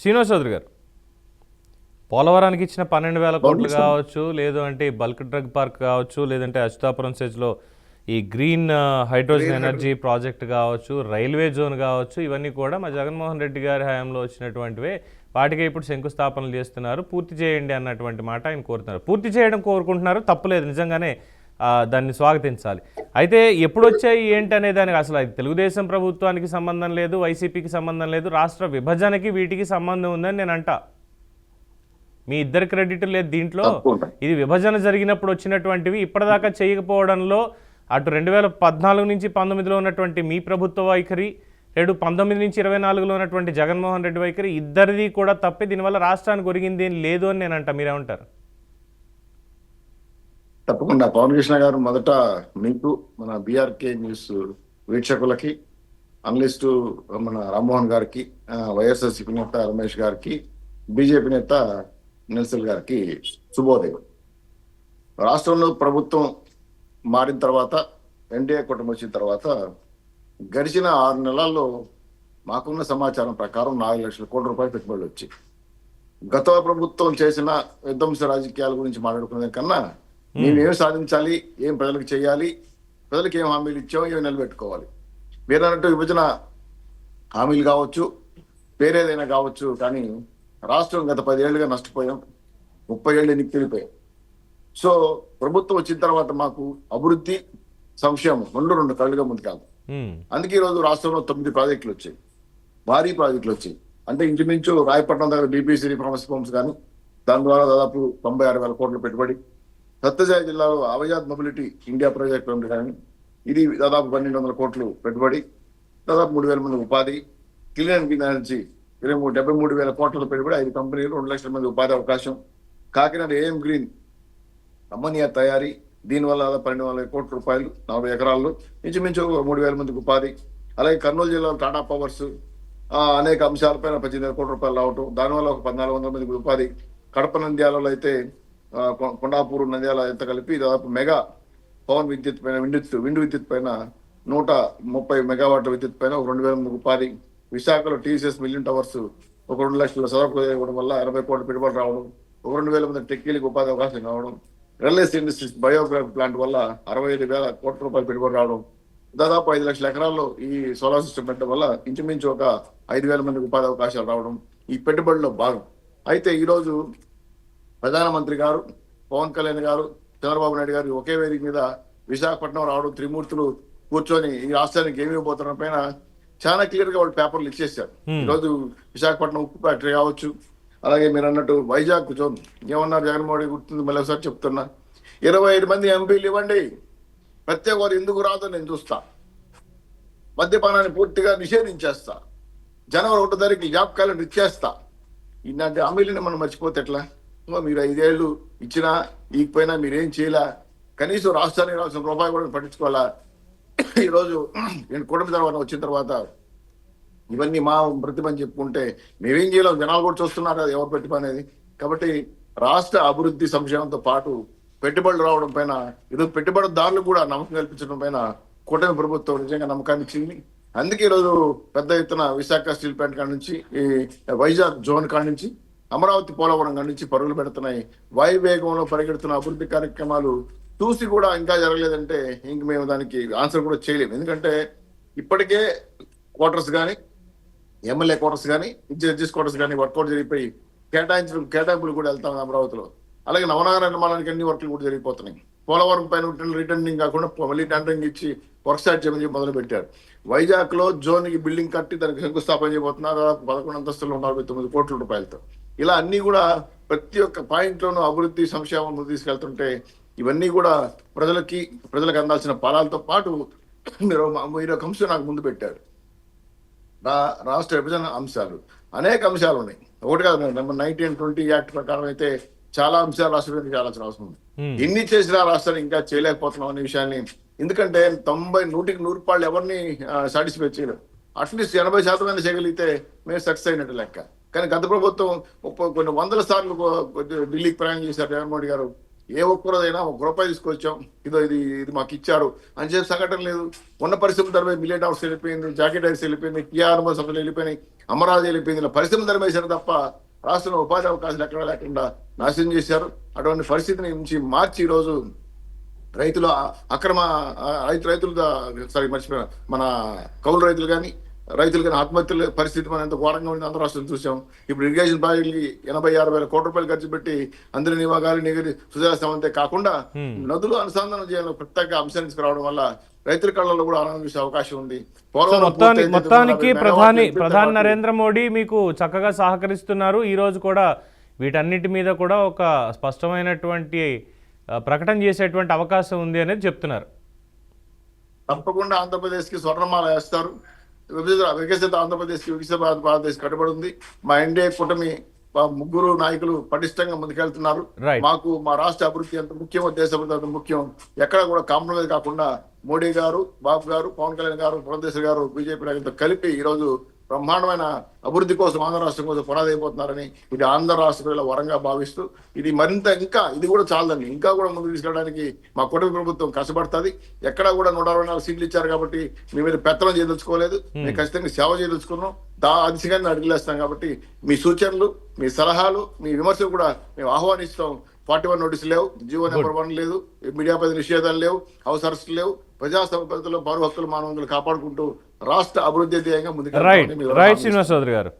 శ్రీనివాస్ చౌదరి గారు, పోలవరానికి ఇచ్చిన 12,000 కోట్లు కావచ్చు, లేదు అంటే బల్క్ డ్రగ్ పార్క్ కావచ్చు, లేదంటే అచ్యుతాపురం సెజ్లో ఈ గ్రీన్ హైడ్రోజన్ ఎనర్జీ ప్రాజెక్ట్ కావచ్చు, రైల్వే జోన్ కావచ్చు, ఇవన్నీ కూడా మా జగన్మోహన్ రెడ్డి గారి హయాంలో వచ్చినటువంటివే. వాటికే ఇప్పుడు శంకుస్థాపనలు చేస్తున్నారు. పూర్తి చేయండి అన్నటువంటి మాట ఆయన కోరుతున్నారు. పూర్తి చేయడం కోరుకుంటున్నారు, తప్పులేదు, నిజంగానే దాన్ని స్వాగతించాలి. అయితే ఎప్పుడు వచ్చాయి ఏంటి అనే దానికి అసలు అది తెలుగుదేశం ప్రభుత్వానికి సంబంధం లేదు, వైసీపీకి సంబంధం లేదు, రాష్ట్ర విభజనకి వీటికి సంబంధం ఉందని నేను అంటా. మీ ఇద్దరు క్రెడిట్ లేదు దీంట్లో. ఇది విభజన జరిగినప్పుడు వచ్చినటువంటివి. ఇప్పటిదాకా చేయకపోవడంలో అటు 2014 నుంచి 19లో ఉన్నటువంటి మీ ప్రభుత్వ వైఖరి, 19 నుంచి 24లో ఉన్నటువంటి జగన్మోహన్ రెడ్డి వైఖరి, ఇద్దరిది కూడా తప్పే. దీనివల్ల రాష్ట్రానికి ఒరిగింది ఏం లేదు అని నేను అంటా. మీరేమంటారు? తప్పకుండా పవన్ కృష్ణ గారు, మొదట మీకు, మన బీఆర్కే న్యూస్ వీక్షకులకి, అనలిస్టు మన రామ్మోహన్ గారికి, వైఎస్ఆర్సీపీ నేత రమేష్ గారికి, బీజేపీ నేత నెల్సల్ గారికి శుభోదయం. రాష్ట్రంలో ప్రభుత్వం మారిన తర్వాత, ఎన్డీఏ కూటమి వచ్చిన తర్వాత గడిచిన 6 నెలల్లో మాకున్న సమాచారం ప్రకారం 4 లక్షల కోట్ల రూపాయలు పెట్టుబడులు వచ్చాయి. గత ప్రభుత్వం చేసిన విధ్వంస రాజకీయాల గురించి మాట్లాడుకునే కన్నా మేమేం సాధించాలి, ఏం ప్రజలకు చేయాలి, ప్రజలకు ఏం హామీలు ఇచ్చామో ఏమి నిలబెట్టుకోవాలి. వేరన్నట్టు విభజన హామీలు కావచ్చు, పేరేదైనా కావచ్చు, కానీ రాష్ట్రం గత 10 ఏళ్ళుగా నష్టపోయాం, 30 ఏళ్ళు నిప్పిపోయాం. సో ప్రభుత్వం వచ్చిన తర్వాత మాకు అభివృద్ధి, సంక్షేమం రెండు కళ్ళుగా ముందుకెళ్తాం. అందుకే ఈరోజు రాష్ట్రంలో 9 ప్రాజెక్టులు వచ్చాయి, భారీ ప్రాజెక్టులు వచ్చాయి. అంటే ఇంచుమించు రాయపట్నం దగ్గర బీపీసీ రిఫార్మర్స్ పంప్స్ కానీ, దాని ద్వారా దాదాపు 96,000 కోట్ల పెట్టుబడి. సత్యసాయి జిల్లాలో అవయాద్ మొబిలిటీ ఇండియా ప్రాజెక్ట్ ఉంది కానీ, ఇది దాదాపు 1,200 కోట్లు పెట్టుబడి, దాదాపు 3,000 మంది ఉపాధి. క్లీన్ ఎనర్జీ 73,000 కోట్ల పెట్టుబడి, 5 కంపెనీలు, 2 లక్షల మంది ఉపాధి అవకాశం. కాకినాడ ఏఎం గ్రీన్ అమ్మనియా తయారీ, దీనివల్ల 12,000 కోట్ల రూపాయలు, 40 ఎకరాల్లో ఇంచుమించు 3,000 మందికి ఉపాధి. అలాగే కర్నూలు జిల్లాలో టాటా పవర్స్ అనేక అంశాలపైన 18,000 కోట్ల రూపాయలు రావటం, దానివల్ల ఒక 1,400 మందికి ఉపాధి. కడప నంద్యాలలో అయితే కొండాపూర్ నంద్యాల ఎంత కలిపి దాదాపు మెగా పవన్ విద్యుత్ పైన, విండ్ విద్యుత్ పైన 130 మెగావాట్ల విద్యుత్ పైన ఒక 2,000 మందికి ఉపాధి. విశాఖలో టీసీఎస్ మిలియన్ టవర్స్ ఒక 2 లక్షల సదరు ఇవ్వడం వల్ల 80 కోట్ల పెట్టుబడి రావడం, ఒక 2,000 మంది టెక్కీలకు ఉపాధి అవకాశం కావడం. రిలయన్స్ ఇండస్ట్రీస్ బయోగ్రాఫ్ ప్లాంట్ వల్ల 65,000 కోట్ల రూపాయలు పెట్టుబడి రావడం. దాదాపు 5 లక్షల ఎకరాల్లో ఈ సోలార్ సిస్టమ్ పెట్టడం వల్ల ఇంచుమించు ఒక 5,000 మందికి ఉపాధి అవకాశాలు రావడం ఈ పెట్టుబడిలో భాగం. అయితే ఈరోజు ప్రధానమంత్రి గారు, పవన్ కళ్యాణ్ గారు, చంద్రబాబు నాయుడు గారు ఒకే వేదిక మీద విశాఖపట్నం రావడం, త్రిమూర్తులు కూర్చొని ఈ రాష్ట్రానికి ఏమి ఇవ్వబోతున్న పైన చాలా క్లియర్ గా వాళ్ళు పేపర్లు ఇచ్చేసారు. ఈరోజు విశాఖపట్నం ఉక్కు ఫ్యాక్టరీ కావచ్చు, అలాగే మీరు అన్నట్టు వైజాగ్ జోన్ ఏమన్నారు జగన్మోహన్ రెడ్డి, గుర్తుంది మళ్ళీ ఒకసారి చెప్తున్నా, 25 మంది ఎంపీలు ఇవ్వండి, ప్రత్యేక వారు ఎందుకు రాదో నేను చూస్తా, మద్యపానాన్ని పూర్తిగా నిషేధించేస్తా, జనవరి 1 తారీఖు జాబ్ క్యాలెండర్ ఇచ్చేస్తా. ఇలాంటి హామీలని మనం మర్చిపోతే ఎట్లా? మీరు 5 ఏళ్ళు ఇచ్చినా ఈకపోయినా మీరేం చేయలే, కనీసం రాష్ట్రానికి రావాల్సిన రూపాయి కూడా పట్టించుకోవాలా. ఈరోజు నేను కుటుంబ తర్వాత వచ్చిన తర్వాత ఇవన్నీ మా ప్రతిభ అని చెప్పుకుంటే మేమేం చేయలేం, జనాలు కూడా చూస్తున్నారు అది ఎవరు ప్రతిభ అనేది. కాబట్టి రాష్ట్ర అభివృద్ధి సంక్షేమంతో పాటు పెట్టుబడులు రావడం పైన, ఈరోజు పెట్టుబడిదారులు కూడా నమ్మకం కల్పించడం పైన కూటమి ప్రభుత్వం నిజంగా నమ్మకాన్ని ఇచ్చింది. అందుకే ఈరోజు పెద్ద ఎత్తున విశాఖ స్టీల్ ప్లాంట్ కాడ నుంచి, ఈ వైజాగ్ జోన్ కాడ నుంచి, అమరావతి పోలవరం కాడ నుంచి పరుగులు పెడుతున్నాయి. వాయువేగంలో పరిగెడుతున్న అభివృద్ధి కార్యక్రమాలు చూసి కూడా ఇంకా జరగలేదంటే ఇంక మేము దానికి ఆన్సర్ కూడా చేయలేము. ఎందుకంటే ఇప్పటికే క్వార్టర్స్ కానీ, ఎమ్మెల్యే క్వార్టర్స్ కానీ, జడ్జెస్ క్వార్టర్స్ కానీ వర్కౌట్ జరిగిపోయి కేటాయింపులు కూడా వెళ్తాం అమరావతిలో. అలాగే నవనగర నిర్మాణానికి అన్ని వర్క్లు కూడా జరిగిపోతున్నాయి. పోలవరం పైన రిటర్నింగ్ కాకుండా మళ్ళీ టెండరింగ్ ఇచ్చి వర్క్ స్టార్ట్ చేయమని మొదలు పెట్టారు. వైజాగ్ లో జోన్ కి బిల్డింగ్ కట్టి దానికి శంకుస్థాపన చేయబోతున్నారు, దాదాపు 11 అంతస్తులు 49 కోట్ల రూపాయలతో. ఇలా అన్ని కూడా ప్రతి ఒక్క పాయింట్ లోనూ అభివృద్ధి సంక్షేమం తీసుకెళ్తుంటే ఇవన్నీ కూడా ప్రజలకు అందాల్సిన ఫలాలతో పాటు మీరు ఒక అంశం నాకు ముందు పెట్టారు, రాష్ట్ర విభజన అంశాలు. అనేక అంశాలు ఉన్నాయి, ఒకటి కాదు. నెంబర్ 1920 యాక్ట్ ప్రకారం అయితే చాలా అంశాలు రాష్ట్ర విభజన చేయాల్సిన అవసరం ఉంది. ఎన్ని చేసినా రాష్ట్రాన్ని ఇంకా చేయలేకపోతున్నాం అనే విషయాన్ని, ఎందుకంటే 100% ఎవరిని సాటిస్ఫై చేయలేదు. అట్లీస్ట్ 80% చేయగలిగితే మేము సక్సెస్ అయినట్టు లెక్క. కానీ గత ప్రభుత్వం కొన్ని 100 సార్లు ఢిల్లీకి ప్రయాణం చేశారు జగన్మోహన్ గారు. ఏ ఒక్కరోజైనా ₹1 తీసుకొచ్చాం, ఇది మాకు ఇచ్చారు అని చెప్పి సంఘటన లేదు. ఉన్న పరిశ్రమ ధర మిలియన్ డాలర్స్ వెళ్ళిపోయింది, జాకెట్ ఐస్ వెళ్ళిపోయింది, కియా అనుభవ సంస్థలు వెళ్ళిపోయినాయి, అమరావతి వెళ్ళిపోయింది. ఇలా పరిశ్రమ ధర వేశారు తప్ప రాష్ట్రంలో ఉపాధి అవకాశాలు ఎక్కడ లేకుండా నాశనం చేశారు. అటువంటి పరిస్థితిని నుంచి మార్చి ఈరోజు రైతుల అక్రమ రైతులు సారీ మర్చిపోయిన మన కౌలు రైతులు కానీ రైతులు కానీ ఆత్మహత్యల పరిస్థితి మనం ఎంత ఘోరంగా ఉంది ఆంధ్ర రాష్ట్రం చూసాం. ఇప్పుడు ఇరిగేషన్ ప్రాజెక్టులకి 86,000 కోట్ల రూపాయలు ఖర్చు పెట్టి అందరినీ ఇవ్వగాలి నీరు సుజలాస్తామంతే కాకుండా నదులు అనుసంధానం చేయాలని ప్రత్యేక అంశాన్ని తీసుకురావడం వల్ల రైతుల కళ్ళలో కూడా ఆనందం చూసే అవకాశం ఉంది. మొత్తానికి ప్రధాని నరేంద్ర మోడీ మీకు చక్కగా సహకరిస్తున్నారు. ఈ రోజు కూడా వీటన్నిటి మీద కూడా ఒక స్పష్టమైనటువంటి ప్రకటన చేసేటువంటి అవకాశం ఉంది అనేది చెప్తున్నారు. తప్పకుండా ఆంధ్రప్రదేశ్కి స్వర్ణమాల వేస్తారు. వికసిత ఆంధ్రప్రదేశ్కి వికసిత భారతదేశ్ కట్టుబడి ఉంది. మా ఎన్డీఏ కూటమి ముగ్గురు నాయకులు పటిష్టంగా ముందుకెళ్తున్నారు. మాకు మా రాష్ట్ర అభివృద్ధి ఎంత ముఖ్యమో దేశ అభివృద్ధి అంత ముఖ్యం. ఎక్కడ కూడా కాంప్రమైజ్ కాకుండా మోడీ గారు, బాబు గారు, పవన్ కళ్యాణ్ గారు, పురంధేశ్వరి గారు, బీజేపీ నాయకులతో కలిపి ఈరోజు బ్రహ్మాండమైన అభివృద్ధి కోసం ఆంధ్ర రాష్ట్రం కోసం పునాది అయిపోతున్నారని ఇది ఆంధ్ర రాష్ట్ర ప్రజల వరంగా భావిస్తూ ఇది మరింత ఇంకా ఇది కూడా చాలదండి, ఇంకా కూడా ముందుకు తీసుకెళ్ళడానికి మా కూటమి ప్రభుత్వం కష్టపడుతుంది. ఎక్కడా కూడా 164 సీట్లు ఇచ్చారు కాబట్టి మీ మీద పెత్తనం చేయదలుచుకోలేదు. మేము ఖచ్చితంగా సేవ చేయదలుచుకున్నాం. ఆ దిశగా అడిగిలేస్తాం. కాబట్టి మీ సూచనలు, మీ సలహాలు, మీ విమర్శలు కూడా మేము ఆహ్వానిస్తాం. 41 నోటీసులు లేవు, జీవో నెంబర్ 1 లేదు, మీడియాపై నిషేధాలు లేవు, హౌస్ అరెస్టులు లేవు. ప్రజాస్వామ్య పౌర హక్కులు, మానవ హక్కులు కాపాడుకుంటూ రాష్ట్ర అభివృద్ధి ధ్యేయంగా ముందుకు రైట్ శ్రీనివాస్ చౌదరి గారు.